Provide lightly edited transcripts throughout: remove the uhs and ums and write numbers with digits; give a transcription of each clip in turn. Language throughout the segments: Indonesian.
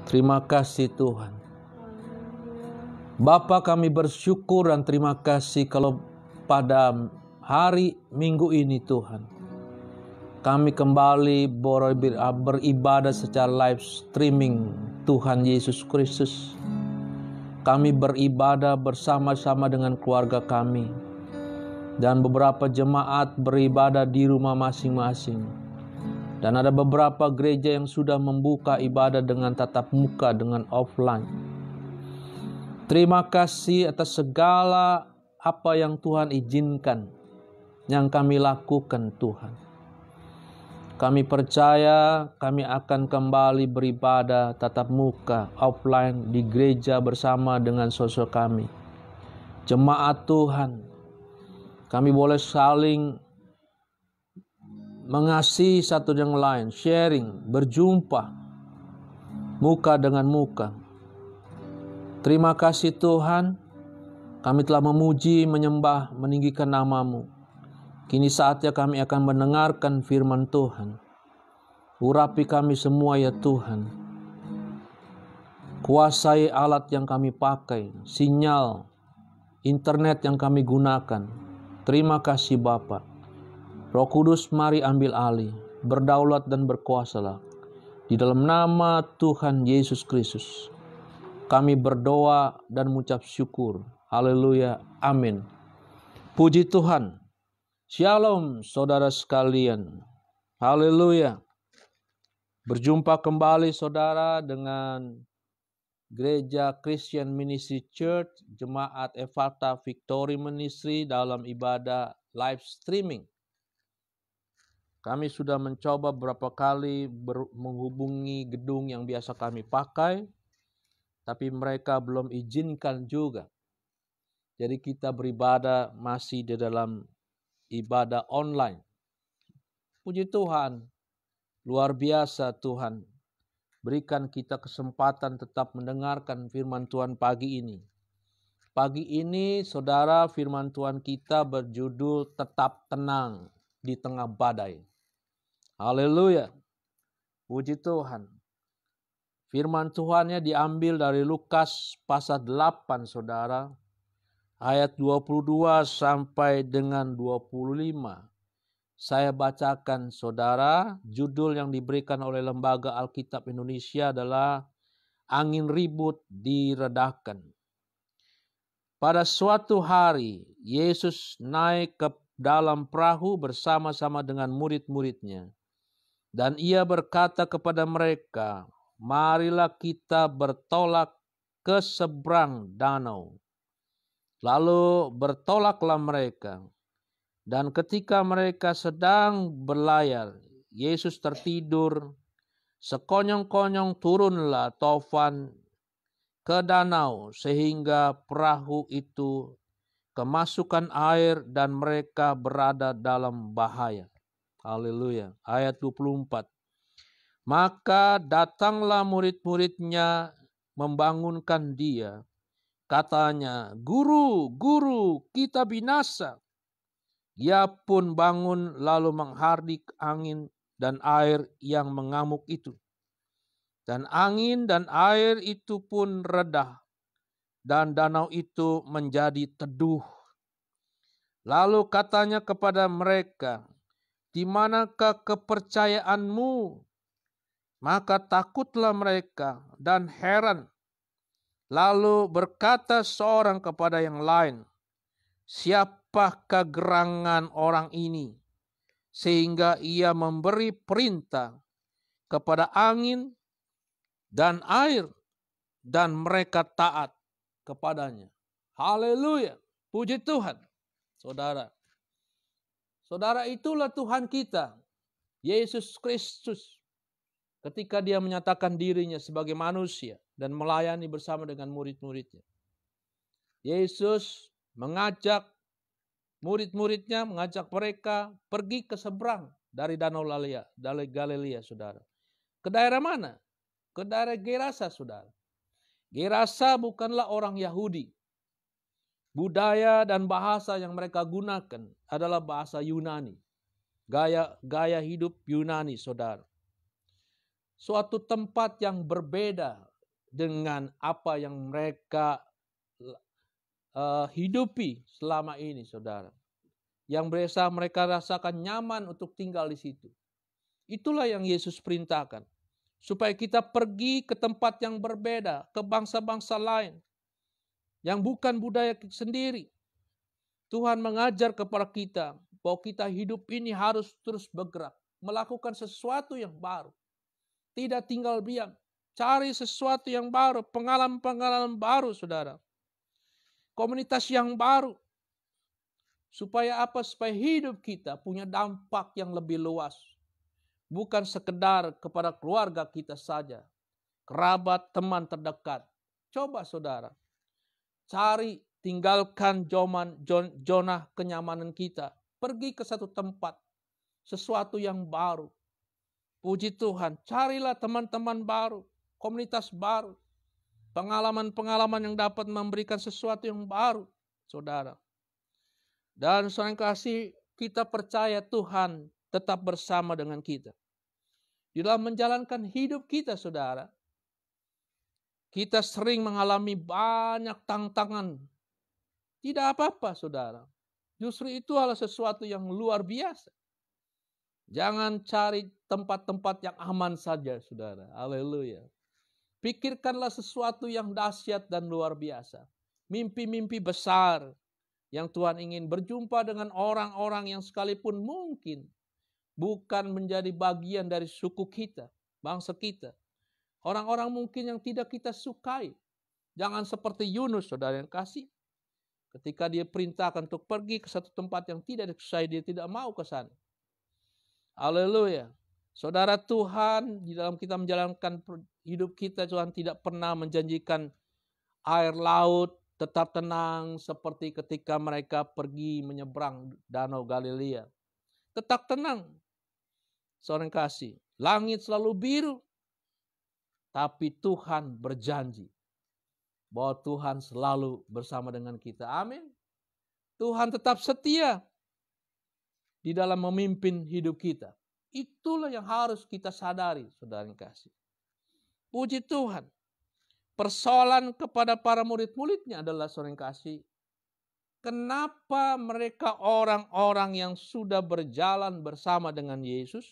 Terima kasih Tuhan. Bapa, kami bersyukur dan terima kasih kalau pada hari Minggu ini Tuhan, kami kembali beribadah secara live streaming Tuhan Yesus Kristus. Kami beribadah bersama-sama dengan keluarga kami. Dan beberapa jemaat beribadah di rumah masing-masing. Dan ada beberapa gereja yang sudah membuka ibadah dengan tatap muka, dengan offline. Terima kasih atas segala apa yang Tuhan izinkan, yang kami lakukan Tuhan. Kami percaya kami akan kembali beribadah tatap muka, offline di gereja bersama dengan saudara kami. Jemaat Tuhan, kami boleh saling mengasihi satu yang lain, sharing, berjumpa, muka dengan muka. Terima kasih Tuhan, kami telah memuji, menyembah, meninggikan nama-Mu. Kini saatnya kami akan mendengarkan firman Tuhan. Urapi kami semua ya Tuhan. Kuasai alat yang kami pakai, sinyal, internet yang kami gunakan. Terima kasih Bapa. Roh Kudus mari ambil alih, berdaulat dan berkuasalah. Di dalam nama Tuhan Yesus Kristus, kami berdoa dan mengucap syukur. Haleluya, amin. Puji Tuhan. Shalom saudara sekalian. Haleluya. Berjumpa kembali saudara dengan Gereja Christian Ministry Church, Jemaat Ephatha Victory Ministry dalam ibadah live streaming. Kami sudah mencoba beberapa kali menghubungi gedung yang biasa kami pakai, tapi mereka belum izinkan juga. Jadi kita beribadah masih di dalam ibadah online. Puji Tuhan, luar biasa Tuhan. Berikan kita kesempatan tetap mendengarkan firman Tuhan pagi ini. Pagi ini saudara, firman Tuhan kita berjudul Tetap Tenang di Tengah Badai. Haleluya. Puji Tuhan. Firman Tuhannya diambil dari Lukas pasal 8 saudara. Ayat 22 sampai dengan 25. Saya bacakan saudara. Judul yang diberikan oleh Lembaga Alkitab Indonesia adalah Angin Ribut Diredakan. Pada suatu hari Yesus naik ke dalam perahu bersama-sama dengan murid-muridnya. Dan ia berkata kepada mereka, marilah kita bertolak ke seberang danau. Lalu bertolaklah mereka. Dan ketika mereka sedang berlayar, Yesus tertidur. Sekonyong-konyong turunlah taufan ke danau sehingga perahu itu kemasukan air dan mereka berada dalam bahaya. Haleluya. Ayat 24. Maka datanglah murid-muridnya membangunkan dia. Katanya, Guru, Guru, kita binasa. Dia pun bangun lalu menghardik angin dan air yang mengamuk itu. Dan angin dan air itu pun reda. Dan danau itu menjadi teduh. Lalu katanya kepada mereka, di manakah kepercayaanmu? Maka takutlah mereka dan heran. Lalu berkata seorang kepada yang lain, siapakah gerangan orang ini? Sehingga ia memberi perintah kepada angin dan air dan mereka taat kepadanya. Haleluya. Puji Tuhan. Saudara. Saudara, itulah Tuhan kita, Yesus Kristus. Ketika dia menyatakan dirinya sebagai manusia dan melayani bersama dengan murid-muridnya. Yesus mengajak murid-muridnya, mengajak mereka pergi ke seberang dari Danau Galilea, saudara. Ke daerah mana? Ke daerah Gerasa, saudara. Gerasa bukanlah orang Yahudi. Budaya dan bahasa yang mereka gunakan adalah bahasa Yunani. Gaya hidup Yunani, saudara. Suatu tempat yang berbeda dengan apa yang mereka hidupi selama ini, saudara. Yang biasa mereka rasakan nyaman untuk tinggal di situ. Itulah yang Yesus perintahkan. Supaya kita pergi ke tempat yang berbeda, ke bangsa-bangsa lain. Yang bukan budaya sendiri. Tuhan mengajar kepada kita bahwa kita hidup ini harus terus bergerak. Melakukan sesuatu yang baru. Tidak tinggal diam. Cari sesuatu yang baru, pengalaman-pengalaman baru, saudara. Komunitas yang baru. Supaya apa? Supaya hidup kita punya dampak yang lebih luas. Bukan sekedar kepada keluarga kita saja. Kerabat, teman terdekat. Coba saudara. Cari, tinggalkan zona kenyamanan kita. Pergi ke satu tempat. Sesuatu yang baru. Puji Tuhan. Carilah teman-teman baru. Komunitas baru. Pengalaman-pengalaman yang dapat memberikan sesuatu yang baru, saudara. Dan saudara yang kasih, kita percaya Tuhan tetap bersama dengan kita. Di dalam menjalankan hidup kita, saudara, kita sering mengalami banyak tantangan. Tidak apa-apa, saudara. Justru itu adalah sesuatu yang luar biasa. Jangan cari tempat-tempat yang aman saja, saudara. Haleluya. Pikirkanlah sesuatu yang dahsyat dan luar biasa. Mimpi-mimpi besar yang Tuhan ingin berjumpa dengan orang-orang yang sekalipun mungkin bukan menjadi bagian dari suku kita, bangsa kita. Orang-orang mungkin yang tidak kita sukai. Jangan seperti Yunus, saudara yang kasih. Ketika dia perintahkan untuk pergi ke satu tempat yang tidak disukai, dia tidak mau ke sana. Haleluya. Saudara, Tuhan di dalam kita menjalankan hidup kita, Tuhan tidak pernah menjanjikan air laut tetap tenang seperti ketika mereka pergi menyeberang Danau Galilea. Tetap tenang. Saudara kasih, langit selalu biru. Tapi Tuhan berjanji bahwa Tuhan selalu bersama dengan kita. Amin. Tuhan tetap setia di dalam memimpin hidup kita. Itulah yang harus kita sadari, saudara yang kasih. Puji Tuhan. Persoalan kepada para murid-muridnya adalah, saudara yang kasih, kenapa mereka orang-orang yang sudah berjalan bersama dengan Yesus,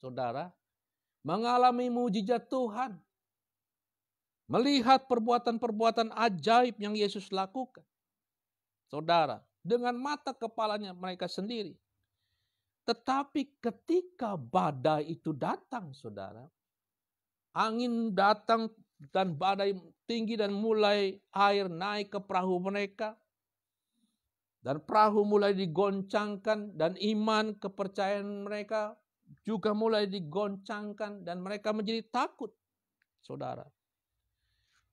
saudara, mengalami mujizat Tuhan, melihat perbuatan-perbuatan ajaib yang Yesus lakukan, saudara, dengan mata kepalanya mereka sendiri. Tetapi ketika badai itu datang, saudara, angin datang dan badai tinggi dan mulai air naik ke perahu mereka. Dan perahu mulai digoncangkan dan iman kepercayaan mereka juga mulai digoncangkan dan mereka menjadi takut, saudara.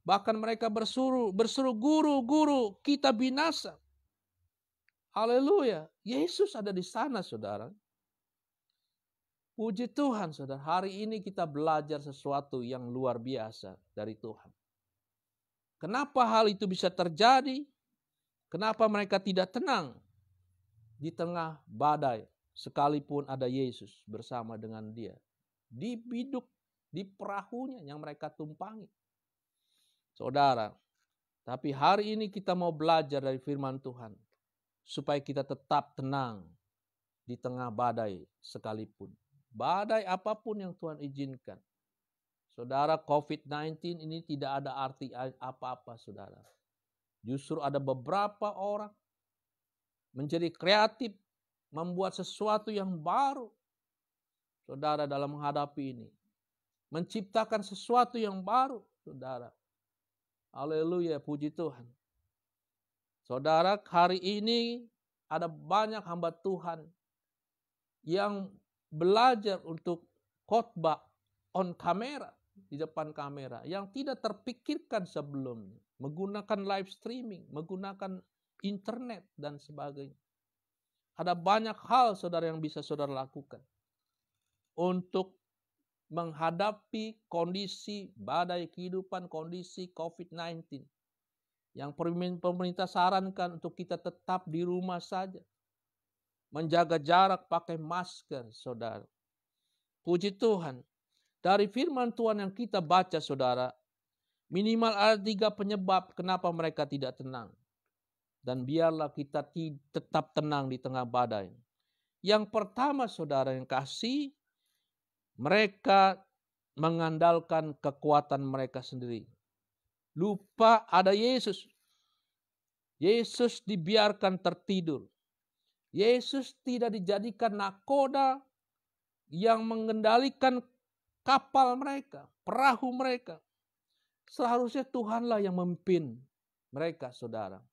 Bahkan mereka berseru, guru, kita binasa. Haleluya. Yesus ada di sana, saudara. Puji Tuhan, saudara. Hari ini kita belajar sesuatu yang luar biasa dari Tuhan. Kenapa hal itu bisa terjadi? Kenapa mereka tidak tenang di tengah badai sekalipun ada Yesus bersama dengan dia? Di biduk, di perahunya yang mereka tumpangi. Saudara, tapi hari ini kita mau belajar dari firman Tuhan. Supaya kita tetap tenang di tengah badai sekalipun. Badai apapun yang Tuhan izinkan. Saudara, COVID-19 ini tidak ada arti apa-apa, saudara. Justru ada beberapa orang menjadi kreatif, membuat sesuatu yang baru, saudara, dalam menghadapi ini. Menciptakan sesuatu yang baru, saudara. Haleluya, puji Tuhan. Saudara, hari ini ada banyak hamba Tuhan yang belajar untuk khotbah on kamera, di depan kamera, yang tidak terpikirkan sebelumnya. Menggunakan live streaming, menggunakan internet dan sebagainya. Ada banyak hal, saudara, yang bisa saudara lakukan untuk menghadapi kondisi badai kehidupan, kondisi COVID-19. Yang pemerintah sarankan untuk kita tetap di rumah saja. Menjaga jarak, pakai masker, saudara. Puji Tuhan. Dari firman Tuhan yang kita baca, saudara, Minimal ada 3 penyebab kenapa mereka tidak tenang. Dan biarlah kita tetap tenang di tengah badai. Yang pertama saudara yang kasih, mereka mengandalkan kekuatan mereka sendiri. Lupa ada Yesus. Yesus dibiarkan tertidur. Yesus tidak dijadikan nakoda yang mengendalikan kapal mereka, perahu mereka. Seharusnya Tuhanlah yang memimpin mereka, saudara.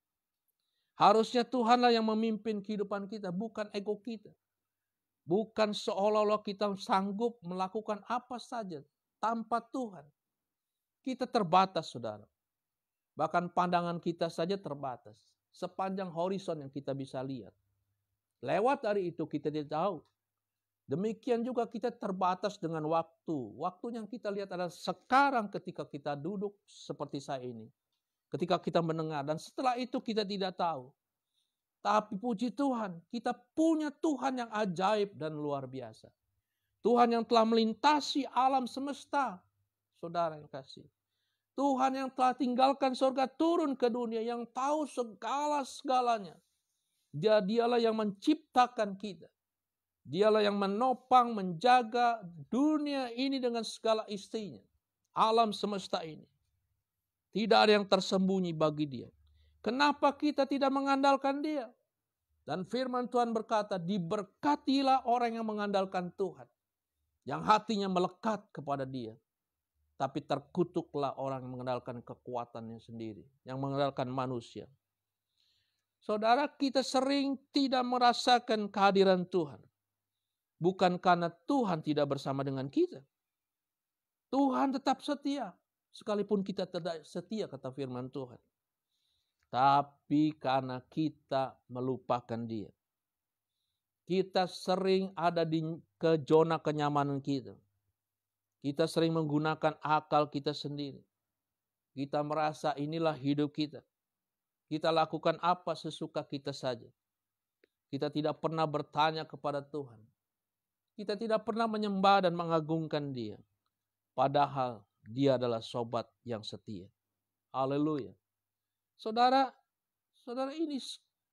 Harusnya Tuhanlah yang memimpin kehidupan kita, bukan ego kita. Bukan seolah-olah kita sanggup melakukan apa saja tanpa Tuhan. Kita terbatas, saudara. Bahkan pandangan kita saja terbatas. Sepanjang horizon yang kita bisa lihat. Lewat dari itu kita tidak tahu. Demikian juga kita terbatas dengan waktu. Waktu yang kita lihat adalah sekarang ketika kita duduk seperti saya ini. Ketika kita mendengar dan setelah itu kita tidak tahu. Tapi puji Tuhan, kita punya Tuhan yang ajaib dan luar biasa. Tuhan yang telah melintasi alam semesta. Saudara yang kasih. Tuhan yang telah tinggalkan surga turun ke dunia, yang tahu segala-segalanya. Dialah yang menciptakan kita. Dialah yang menopang, menjaga dunia ini dengan segala isinya. Alam semesta ini. Tidak ada yang tersembunyi bagi dia. Kenapa kita tidak mengandalkan dia? Dan firman Tuhan berkata, diberkatilah orang yang mengandalkan Tuhan. Yang hatinya melekat kepada dia. Tapi terkutuklah orang yang mengandalkan kekuatannya sendiri. Yang mengandalkan manusia. Saudara, kita sering tidak merasakan kehadiran Tuhan. Bukan karena Tuhan tidak bersama dengan kita. Tuhan tetap setia. Sekalipun kita tidak setia, kata firman Tuhan. Tapi karena kita melupakan dia. Kita sering ada di zona kenyamanan kita. Kita sering menggunakan akal kita sendiri. Kita merasa inilah hidup kita. Kita lakukan apa sesuka kita saja. Kita tidak pernah bertanya kepada Tuhan. Kita tidak pernah menyembah dan mengagungkan dia. Padahal dia adalah sobat yang setia. Haleluya. Saudara ini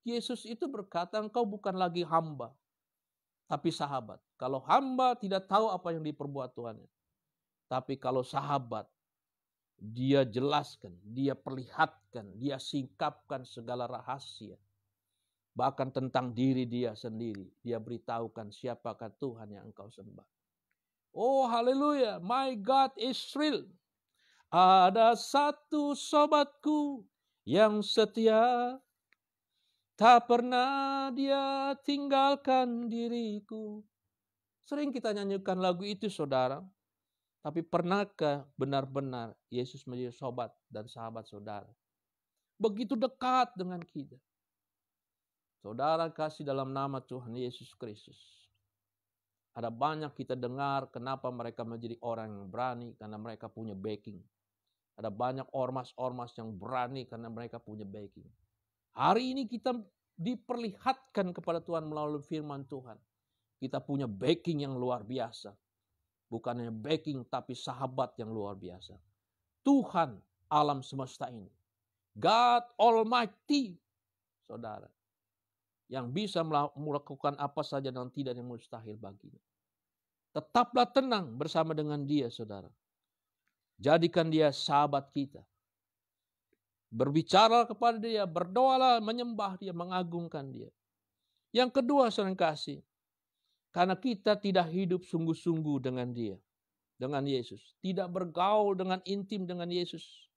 Yesus itu berkata, engkau bukan lagi hamba, tapi sahabat. Kalau hamba tidak tahu apa yang diperbuat Tuhan. Tapi kalau sahabat, dia jelaskan, dia perlihatkan, dia singkapkan segala rahasia. Bahkan tentang diri dia sendiri. Dia beritahukan siapakah Tuhan yang engkau sembah. Oh haleluya, my God is real. Ada satu sobatku yang setia. Tak pernah dia tinggalkan diriku. Sering kita nyanyikan lagu itu saudara. Tapi pernahkah benar-benar Yesus menjadi sobat dan sahabat saudara? Begitu dekat dengan kita. Saudara kasih dalam nama Tuhan Yesus Kristus. Ada banyak kita dengar kenapa mereka menjadi orang yang berani karena mereka punya backing. Ada banyak ormas-ormas yang berani karena mereka punya backing. Hari ini kita diperlihatkan kepada Tuhan melalui firman Tuhan. Kita punya backing yang luar biasa. Bukan hanya backing tapi sahabat yang luar biasa. Tuhan alam semesta ini. God Almighty. Saudara. Yang bisa melakukan apa saja dan tidak yang mustahil baginya. Tetaplah tenang bersama dengan dia saudara. Jadikan dia sahabat kita. Berbicara kepada dia, berdoalah, menyembah dia, mengagungkan dia. Yang kedua saudara kasih. Karena kita tidak hidup sungguh-sungguh dengan dia. Dengan Yesus. Tidak bergaul dengan intim dengan Yesus.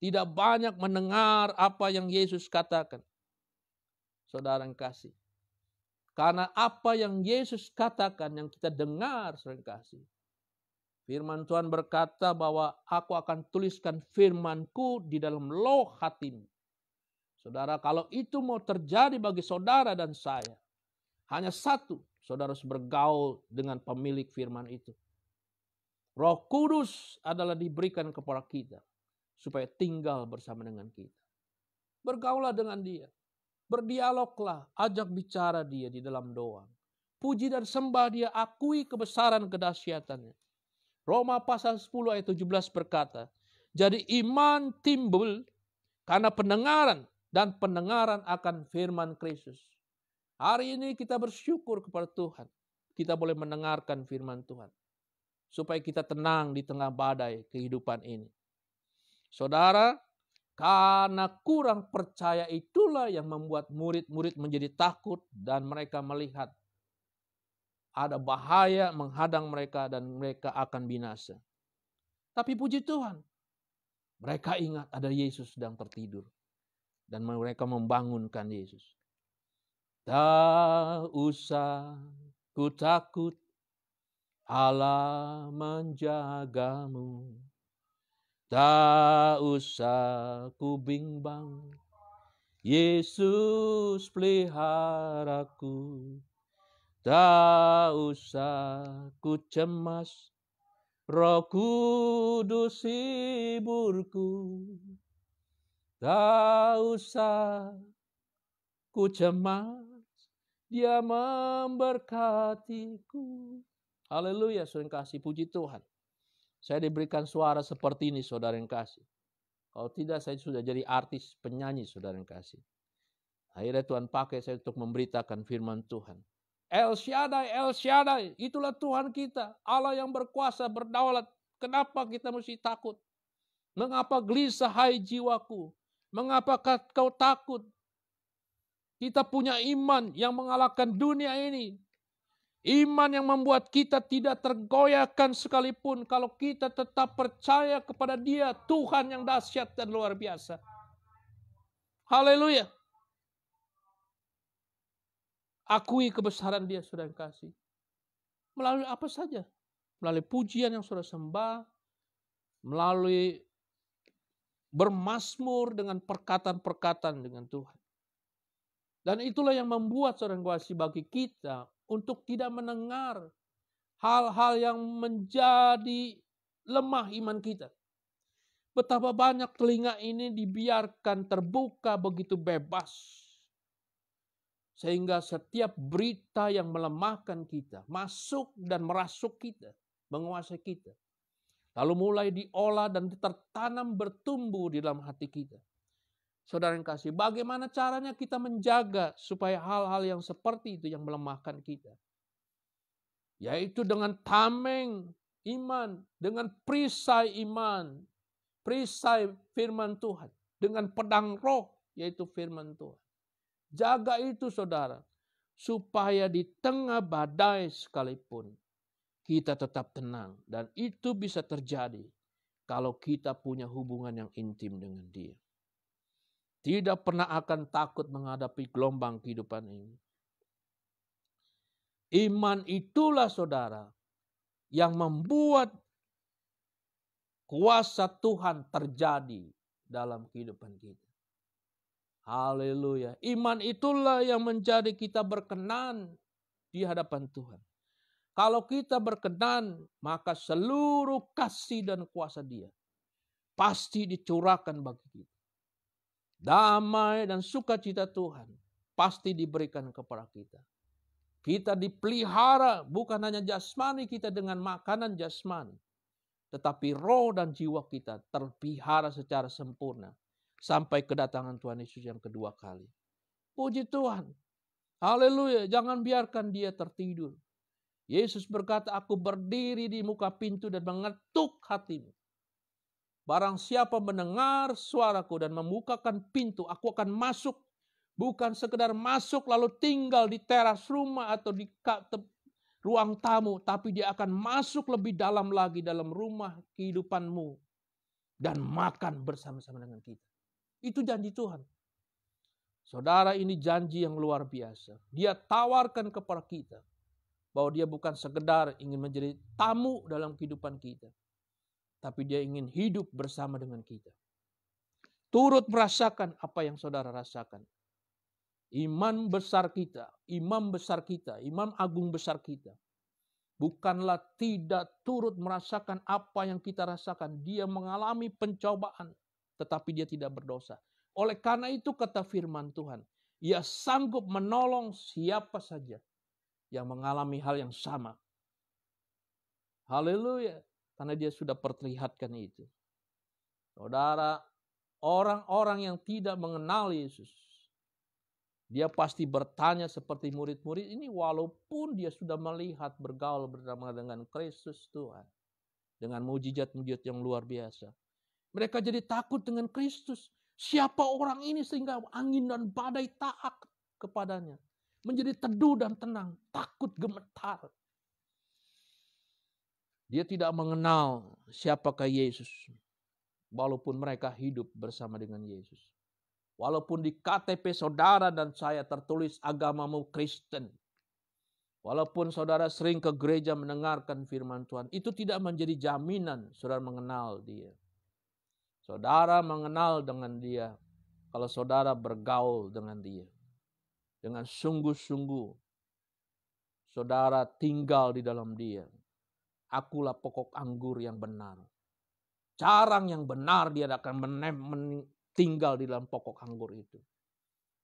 Tidak banyak mendengar apa yang Yesus katakan. Saudara yang kasih. Karena apa yang Yesus katakan yang kita dengar saudara yang kasih. Firman Tuhan berkata bahwa aku akan tuliskan firmanku di dalam loh hatimu. Saudara, kalau itu mau terjadi bagi saudara dan saya. Hanya satu. Saudara harus bergaul dengan pemilik firman itu. Roh Kudus adalah diberikan kepada kita. Supaya tinggal bersama dengan kita. Bergaulah dengan dia. Berdialoglah. Ajak bicara dia di dalam doa. Puji dan sembah dia. Akui kebesaran kedahsyatannya. Roma pasal 10 ayat 17 berkata. Jadi iman timbul karena pendengaran, dan pendengaran akan firman Kristus. Hari ini kita bersyukur kepada Tuhan. Kita boleh mendengarkan firman Tuhan. Supaya kita tenang di tengah badai kehidupan ini. Saudara, karena kurang percaya itulah yang membuat murid-murid menjadi takut dan mereka melihat ada bahaya menghadang mereka dan mereka akan binasa. Tapi puji Tuhan, mereka ingat ada Yesus sedang tertidur dan mereka membangunkan Yesus. Tak usah ku takut, Allah menjagamu. Tak usah ku bimbang, Yesus peliharaku. Tak usah ku cemas, Roh Kudus hiburku. Tak usah ku cemas, Dia memberkatiku. Haleluya, saudara yang kasih, puji Tuhan. Saya diberikan suara seperti ini, saudara yang kasih. Kalau tidak, saya sudah jadi artis penyanyi, saudara yang kasih. Akhirnya Tuhan pakai saya untuk memberitakan firman Tuhan. El Shaddai, El Shaddai, itulah Tuhan kita. Allah yang berkuasa, berdaulat. Kenapa kita mesti takut? Mengapa gelisah hai jiwaku? Mengapa kau takut? Kita punya iman yang mengalahkan dunia ini. Iman yang membuat kita tidak tergoyahkan sekalipun kalau kita tetap percaya kepada Dia, Tuhan yang dahsyat dan luar biasa. Haleluya. Akui kebesaran Dia, saudara yang kasih. Melalui apa saja? Melalui pujian yang saudara sembah, melalui bermazmur dengan perkataan-perkataan dengan Tuhan. Dan itulah yang membuat, saudara yang kasih, bagi kita untuk tidak mendengar hal-hal yang menjadi lemah iman kita. Betapa banyak telinga ini dibiarkan terbuka begitu bebas. Sehingga setiap berita yang melemahkan kita masuk dan merasuk kita, menguasai kita. Lalu mulai diolah dan tertanam bertumbuh di dalam hati kita. Saudara yang kasih, bagaimana caranya kita menjaga supaya hal-hal yang seperti itu yang melemahkan kita? Yaitu dengan tameng iman, dengan perisai iman, perisai firman Tuhan, dengan pedang roh, yaitu firman Tuhan. Jaga itu, saudara, supaya di tengah badai sekalipun kita tetap tenang. Dan itu bisa terjadi kalau kita punya hubungan yang intim dengan Dia. Tidak pernah akan takut menghadapi gelombang kehidupan ini. Iman itulah, saudara, yang membuat kuasa Tuhan terjadi dalam kehidupan kita. Haleluya. Iman itulah yang menjadi kita berkenan di hadapan Tuhan. Kalau kita berkenan, maka seluruh kasih dan kuasa Dia pasti dicurahkan bagi kita. Damai dan sukacita Tuhan pasti diberikan kepada kita. Kita dipelihara bukan hanya jasmani kita dengan makanan jasmani, tetapi roh dan jiwa kita terpelihara secara sempurna sampai kedatangan Tuhan Yesus yang kedua kali. Puji Tuhan. Haleluya. Jangan biarkan dia tertidur. Yesus berkata, aku berdiri di muka pintu dan mengetuk hatimu. Barang siapa mendengar suaraku dan membukakan pintu, aku akan masuk. Bukan sekedar masuk lalu tinggal di teras rumah atau di ruang tamu, tapi dia akan masuk lebih dalam lagi dalam rumah kehidupanmu dan makan bersama-sama dengan kita. Itu janji Tuhan. Saudara, ini janji yang luar biasa. Dia tawarkan kepada kita bahwa dia bukan sekedar ingin menjadi tamu dalam kehidupan kita, tapi dia ingin hidup bersama dengan kita. Turut merasakan apa yang saudara rasakan. Iman besar kita, imam besar kita, imam agung besar kita, bukanlah tidak turut merasakan apa yang kita rasakan. Dia mengalami pencobaan, tetapi dia tidak berdosa. Oleh karena itu kata firman Tuhan, Ia sanggup menolong siapa saja yang mengalami hal yang sama. Haleluya. Karena dia sudah perlihatkan itu. Saudara, orang-orang yang tidak mengenal Yesus, dia pasti bertanya seperti murid-murid ini walaupun dia sudah melihat bergaul bersama dengan Kristus Tuhan. Dengan mujizat-mujizat yang luar biasa. Mereka jadi takut dengan Kristus. Siapa orang ini sehingga angin dan badai taat kepadanya. Menjadi teduh dan tenang. Takut gemetar. Dia tidak mengenal siapakah Yesus. Walaupun mereka hidup bersama dengan Yesus. Walaupun di KTP saudara dan saya tertulis agamamu Kristen. Walaupun saudara sering ke gereja mendengarkan firman Tuhan. Itu tidak menjadi jaminan saudara mengenal dia. Saudara mengenal dengan dia. Kalau saudara bergaul dengan dia. Dengan sungguh-sungguh. Saudara tinggal di dalam dia. Akulah pokok anggur yang benar. Carang yang benar dia akan tinggal di dalam pokok anggur itu.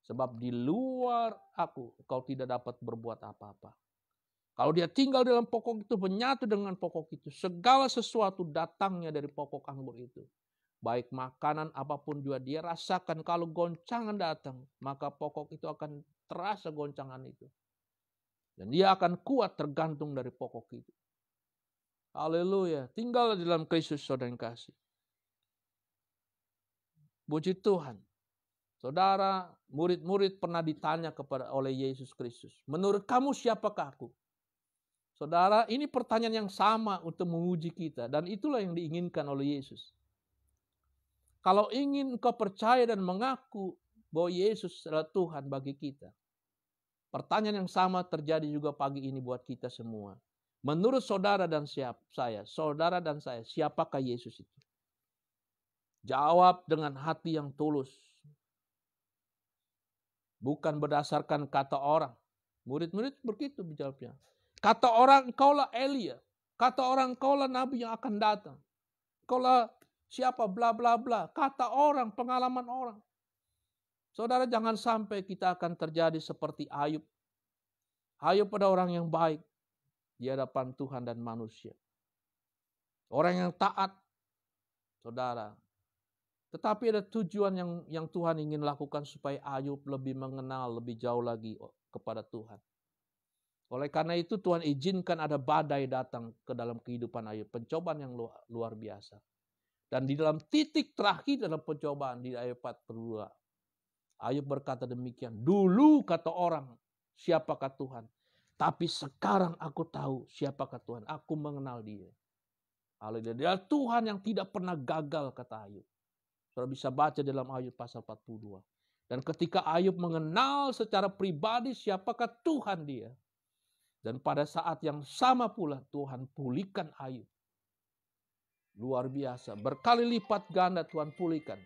Sebab di luar aku, kau tidak dapat berbuat apa-apa. Kalau dia tinggal dalam pokok itu, menyatu dengan pokok itu, segala sesuatu datangnya dari pokok anggur itu. Baik makanan apapun juga dia rasakan. Kalau goncangan datang, maka pokok itu akan terasa goncangan itu. Dan dia akan kuat tergantung dari pokok itu. Haleluya. Tinggal di dalam Kristus, saudara yang kasih. Puji Tuhan. Saudara, murid-murid pernah ditanya oleh Yesus Kristus. Menurut kamu siapakah aku? Saudara, ini pertanyaan yang sama untuk menguji kita. Dan itulah yang diinginkan oleh Yesus. Kalau ingin engkau percaya dan mengaku bahwa Yesus adalah Tuhan bagi kita. Pertanyaan yang sama terjadi juga pagi ini buat kita semua. Menurut saudara dan saudara dan saya, siapakah Yesus itu? Jawab dengan hati yang tulus. Bukan berdasarkan kata orang. Murid-murid begitu dijawabnya. Kata orang, engkaulah Elia. Kata orang, engkaulah nabi yang akan datang. Engkaulah siapa, bla bla bla. Kata orang, pengalaman orang. Saudara, jangan sampai kita akan terjadi seperti Ayub. Ayub pada orang yang baik di hadapan Tuhan dan manusia. Orang yang taat, saudara. Tetapi ada tujuan yang Tuhan ingin lakukan supaya Ayub lebih mengenal lebih jauh lagi kepada Tuhan. Oleh karena itu Tuhan izinkan ada badai datang ke dalam kehidupan Ayub. Pencobaan yang luar biasa. Dan di dalam titik terakhir dalam pencobaan di ayat 42. Ayub berkata demikian. Dulu kata orang, siapakah Tuhan? Tapi sekarang aku tahu siapakah Tuhan. Aku mengenal dia. Haleluya. Dia Tuhan yang tidak pernah gagal, kata Ayub. Saudara bisa baca dalam Ayub pasal 42. Dan ketika Ayub mengenal secara pribadi siapakah Tuhan dia. Dan pada saat yang sama pula Tuhan pulihkan Ayub. Luar biasa. Berkali lipat ganda Tuhan pulihkan.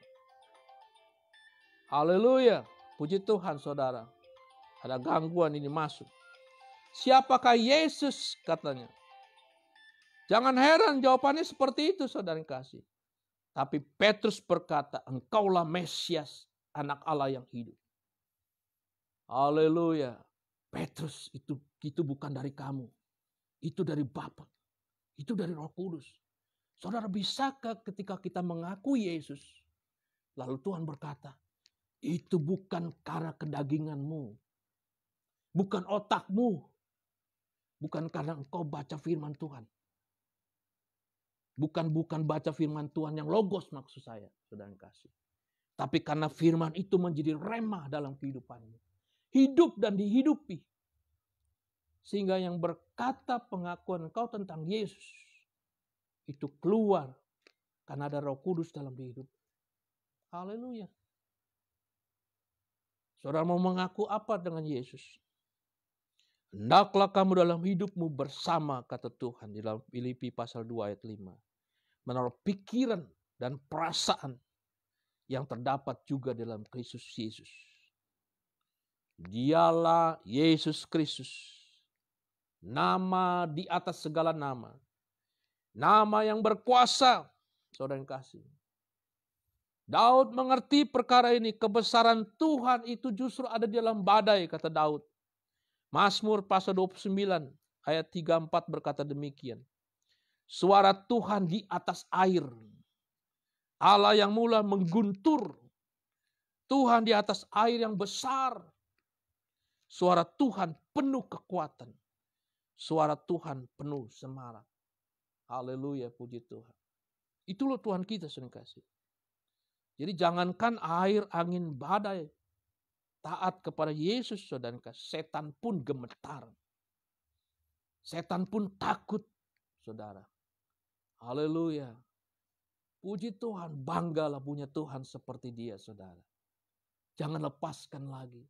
Haleluya. Puji Tuhan saudara. Ada gangguan ini masuk. Siapakah Yesus katanya. Jangan heran jawabannya seperti itu saudara yang kasih. Tapi Petrus berkata, engkaulah Mesias, anak Allah yang hidup. Haleluya. Petrus itu bukan dari kamu. Itu dari Bapa. Itu dari Roh Kudus. Saudara, bisakah ketika kita mengakui Yesus, lalu Tuhan berkata, itu bukan karena kedaginganmu. Bukan otakmu. Bukan karena engkau baca firman Tuhan. Bukan baca firman Tuhan yang logos maksud saya, saudara kasih. Tapi karena firman itu menjadi remah dalam kehidupanmu. Hidup dan dihidupi. Sehingga yang berkata pengakuan engkau tentang Yesus. Itu keluar. Karena ada Roh Kudus dalam hidup. Haleluya. Saudara mau mengaku apa dengan Yesus? Hendaklah kamu dalam hidupmu bersama, kata Tuhan di dalam Filipi pasal 2 ayat 5. Menaruh pikiran dan perasaan yang terdapat juga dalam Kristus Yesus. Dialah Yesus Kristus. Nama di atas segala nama. Nama yang berkuasa. Saudara yang kasih. Daud mengerti perkara ini. Kebesaran Tuhan itu justru ada di dalam badai, kata Daud. Mazmur pasal 29 ayat 3-4 berkata demikian. Suara Tuhan di atas air. Allah yang mula mengguntur. Tuhan di atas air yang besar. Suara Tuhan penuh kekuatan. Suara Tuhan penuh semarak. Haleluya, puji Tuhan. Itulah Tuhan kita, saudara kasih. Jadi jangankan air, angin, badai taat kepada Yesus, saudara kasih. Setan pun gemetar. Setan pun takut, saudara. Haleluya. Puji Tuhan, banggalah punya Tuhan seperti Dia, saudara. Jangan lepaskan lagi.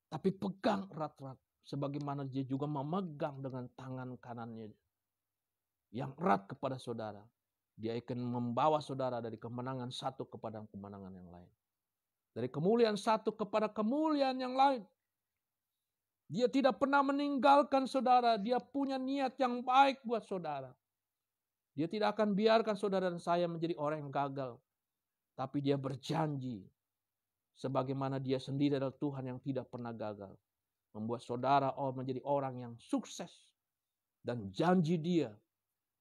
Tapi pegang erat-erat. Sebagaimana Dia juga memegang dengan tangan kanannya yang erat kepada saudara. Dia akan membawa saudara dari kemenangan satu kepada kemenangan yang lain. Dari kemuliaan satu kepada kemuliaan yang lain. Dia tidak pernah meninggalkan saudara. Dia punya niat yang baik buat saudara. Dia tidak akan biarkan saudara dan saya menjadi orang yang gagal. Tapi Dia berjanji. Sebagaimana Dia sendiri adalah Tuhan yang tidak pernah gagal. Membuat saudara menjadi orang yang sukses. Dan janji Dia.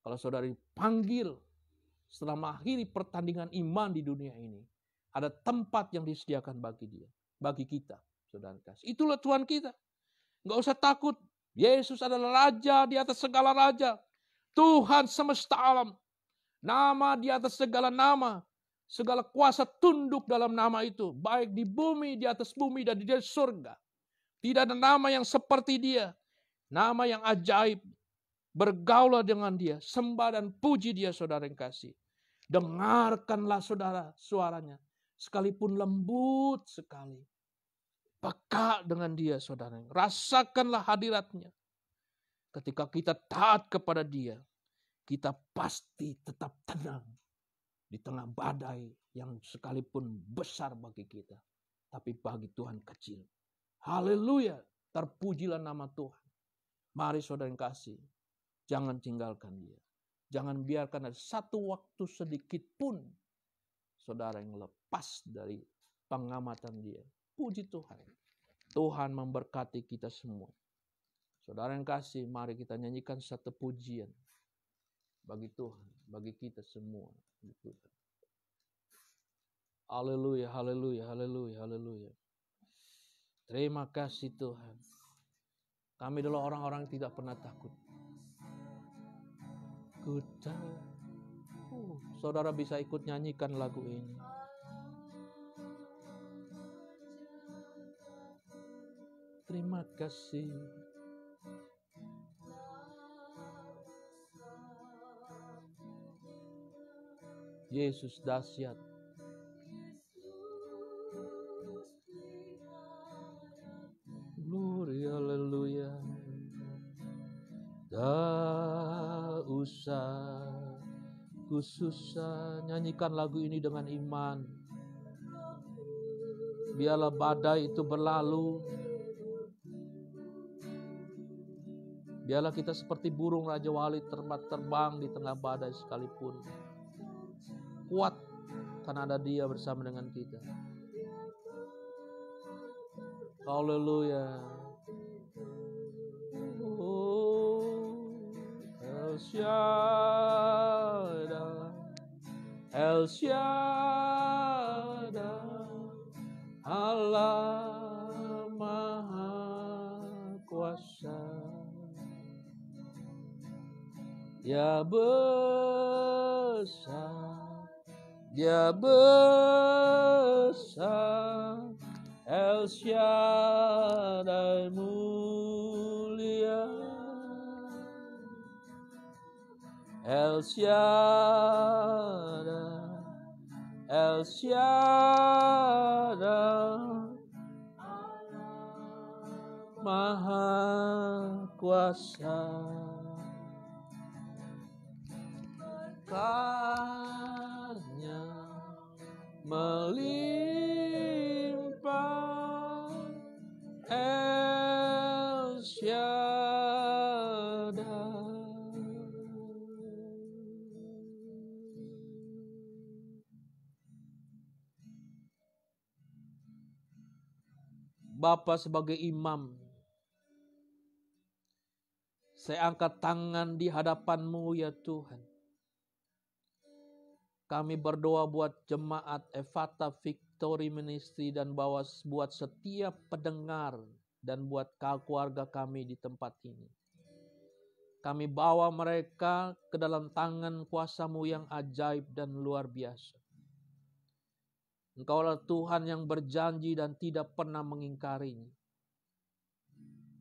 Kalau saudara dipanggil setelah mengakhiri pertandingan iman di dunia ini. Ada tempat yang disediakan bagi Dia. Bagi kita, saudara kasih. Itulah Tuhan kita. Nggak usah takut. Yesus adalah Raja di atas segala raja. Tuhan semesta alam. Nama di atas segala nama. Segala kuasa tunduk dalam nama itu. Baik di bumi, di atas bumi, dan di surga. Tidak ada nama yang seperti Dia. Nama yang ajaib. Bergaulah dengan Dia. Sembah dan puji Dia, saudara yang kasih. Dengarkanlah saudara suaranya. Sekalipun lembut sekali. Peka dengan Dia, saudara. Rasakanlah hadiratnya. Ketika kita taat kepada Dia. Kita pasti tetap tenang. Di tengah badai yang sekalipun besar bagi kita. Tapi bagi Tuhan kecil. Haleluya. Terpujilah nama Tuhan. Mari saudara yang kasih. Jangan tinggalkan Dia. Jangan biarkan ada satu waktu sedikit pun saudara yang lepas dari pengamatan Dia. Puji Tuhan. Tuhan memberkati kita semua. Saudara yang kasih, mari kita nyanyikan satu pujian bagi Tuhan, bagi kita semua. Haleluya, haleluya, haleluya, haleluya. Terima kasih Tuhan. Kami adalah orang-orang yang tidak pernah takut. Saudara bisa ikut nyanyikan lagu ini. Terima kasih. Yesus dahsyat. Glory, haleluya. Tak usah ku susah. Nyanyikan lagu ini dengan iman. Biarlah badai itu berlalu. Biarlah kita seperti burung Raja Wali terbang di tengah badai sekalipun. Kuat karena ada Dia bersama dengan kita. Haleluya. El Shaddai, El Shaddai, Allah Maha Kuasa. Dia besar, Dia besar, El Shaddai mulia, El Shaddai, El Shaddai, Maha Kuasa. Karnya melimpah, El Shaddai. Bapa, sebagai imam, saya angkat tangan di hadapan-Mu ya Tuhan. Kami berdoa buat jemaat Ephata Victory Ministry dan buat setiap pendengar dan buat keluarga kami di tempat ini. Kami bawa mereka ke dalam tangan kuasa-Mu yang ajaib dan luar biasa. Engkaulah Tuhan yang berjanji dan tidak pernah mengingkarinya.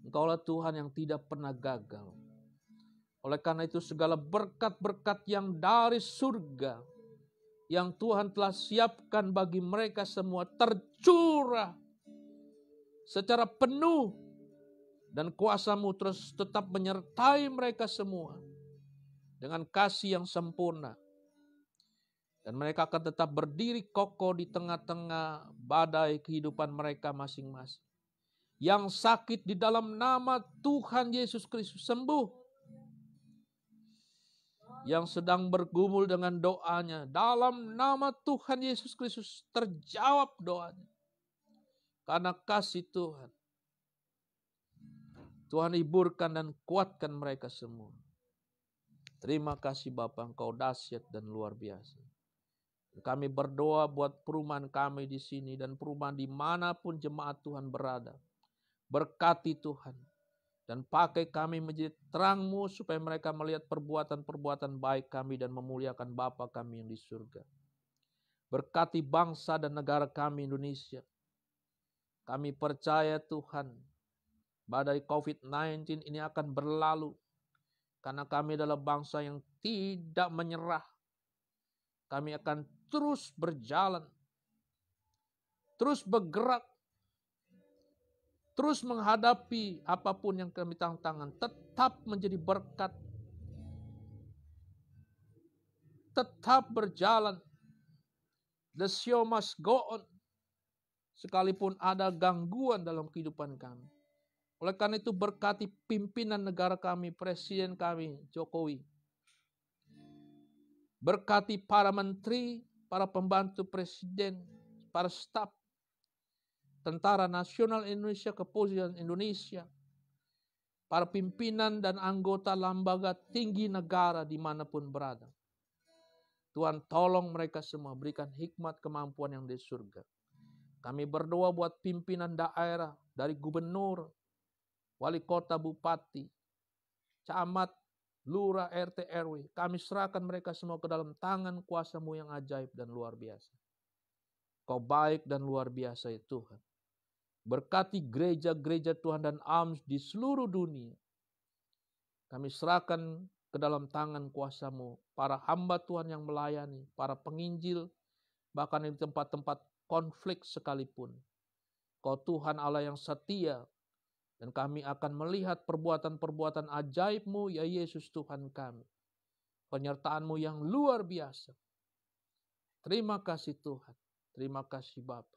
Engkaulah Tuhan yang tidak pernah gagal. Oleh karena itu segala berkat-berkat yang dari surga, yang Tuhan telah siapkan bagi mereka semua tercurah secara penuh. Dan kuasa-Mu terus tetap menyertai mereka semua dengan kasih yang sempurna. Dan mereka akan tetap berdiri kokoh di tengah-tengah badai kehidupan mereka masing-masing. Yang sakit di dalam nama Tuhan Yesus Kristus sembuh. Yang sedang bergumul dengan doanya, dalam nama Tuhan Yesus Kristus terjawab doanya. Karena kasih Tuhan. Tuhan hiburkan dan kuatkan mereka semua. Terima kasih Bapa, Engkau dahsyat dan luar biasa. Kami berdoa buat perumahan kami di sini dan perumahan dimanapun jemaat Tuhan berada. Berkati Tuhan dan pakai kami menjadi terang-Mu supaya mereka melihat perbuatan-perbuatan baik kami dan memuliakan Bapa kami yang di surga. Berkati bangsa dan negara kami Indonesia. Kami percaya Tuhan, badai COVID-19 ini akan berlalu. Karena kami adalah bangsa yang tidak menyerah. Kami akan terus berjalan. Terus bergerak. Terus menghadapi apapun yang kami tantangan. Tetap menjadi berkat. Tetap berjalan. The show must go on. Sekalipun ada gangguan dalam kehidupan kami. Oleh karena itu berkati pimpinan negara kami, Presiden kami, Jokowi. Berkati para menteri, para pembantu presiden, para staf, Tentara Nasional Indonesia, Kepolisian Indonesia, para pimpinan dan anggota lembaga tinggi negara dimanapun berada. Tuhan tolong mereka semua, berikan hikmat kemampuan yang di surga. Kami berdoa buat pimpinan daerah, dari gubernur, wali kota, bupati, camat, lurah, RT, RW. Kami serahkan mereka semua ke dalam tangan kuasa-Mu yang ajaib dan luar biasa. Kau baik dan luar biasa ya Tuhan. Berkati gereja-gereja Tuhan dan AMS di seluruh dunia. Kami serahkan ke dalam tangan kuasa-Mu. Para hamba Tuhan yang melayani, para penginjil, bahkan di tempat-tempat konflik sekalipun. Kau Tuhan Allah yang setia. Dan kami akan melihat perbuatan-perbuatan ajaib-Mu, ya Yesus Tuhan kami. Penyertaan-Mu yang luar biasa. Terima kasih Tuhan. Terima kasih Bapa.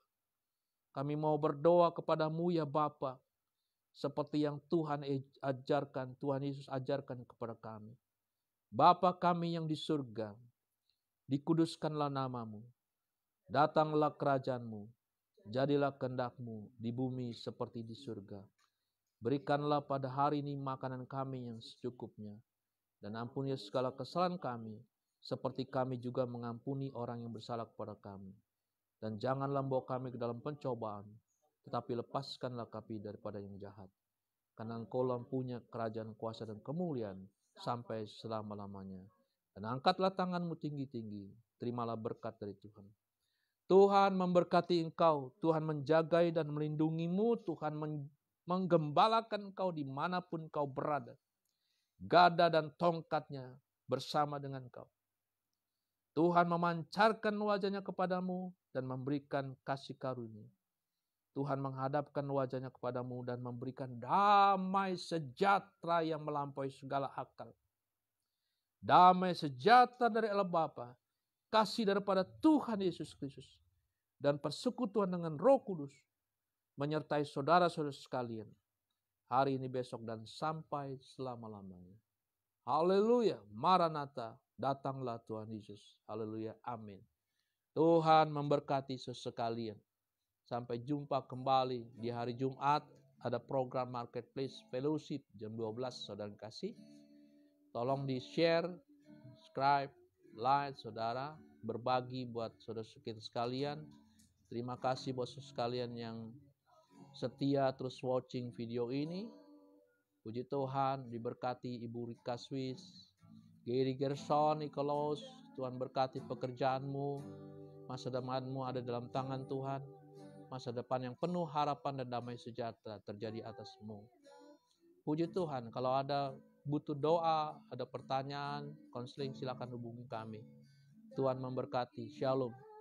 Kami mau berdoa kepada-Mu ya Bapa. Seperti yang Tuhan ajarkan, Tuhan Yesus ajarkan kepada kami. Bapa kami yang di surga, dikuduskanlah nama-Mu. Datanglah kerajaan-Mu. Jadilah kehendak-Mu di bumi seperti di surga. Berikanlah pada hari ini makanan kami yang secukupnya. Dan ampuni segala kesalahan kami, seperti kami juga mengampuni orang yang bersalah kepada kami. Dan janganlah membawa kami ke dalam pencobaan, tetapi lepaskanlah kami daripada yang jahat. Karena Engkau punya kerajaan, kuasa, dan kemuliaan sampai selama-lamanya. Dan angkatlah tangan-Mu tinggi-tinggi, terimalah berkat dari Tuhan. Tuhan memberkati engkau, Tuhan menjagai dan melindungi-Mu, Tuhan menggembalakan engkau dimanapun kau berada. Gada dan tongkatnya bersama dengan kau. Tuhan memancarkan wajahnya kepadamu dan memberikan kasih karunia. Tuhan menghadapkan wajahnya kepadamu dan memberikan damai sejahtera yang melampaui segala akal. Damai sejahtera dari Allah Bapa, kasih daripada Tuhan Yesus Kristus, dan persekutuan dengan Roh Kudus menyertai saudara-saudara sekalian hari ini, besok, dan sampai selama-lamanya. Haleluya, Maranatha, datanglah Tuhan Yesus. Haleluya, amin. Tuhan memberkati sekalian. Sampai jumpa kembali di hari Jumat. Ada program Marketplace Fellowship jam 12, saudara kasih. Tolong di share, subscribe, like, saudara. berbagi buat saudara kita sekalian. Terima kasih buat saudara sekalian yang setia terus watching video ini. Puji Tuhan, diberkati Ibu Rika Swiss, Gary Gerson, Nikolos. Tuhan berkati pekerjaanmu, masa depanmu ada dalam tangan Tuhan. Masa depan yang penuh harapan dan damai sejahtera terjadi atasmu. Puji Tuhan, kalau ada butuh doa, ada pertanyaan, konseling, silakan hubungi kami. Tuhan memberkati. Shalom.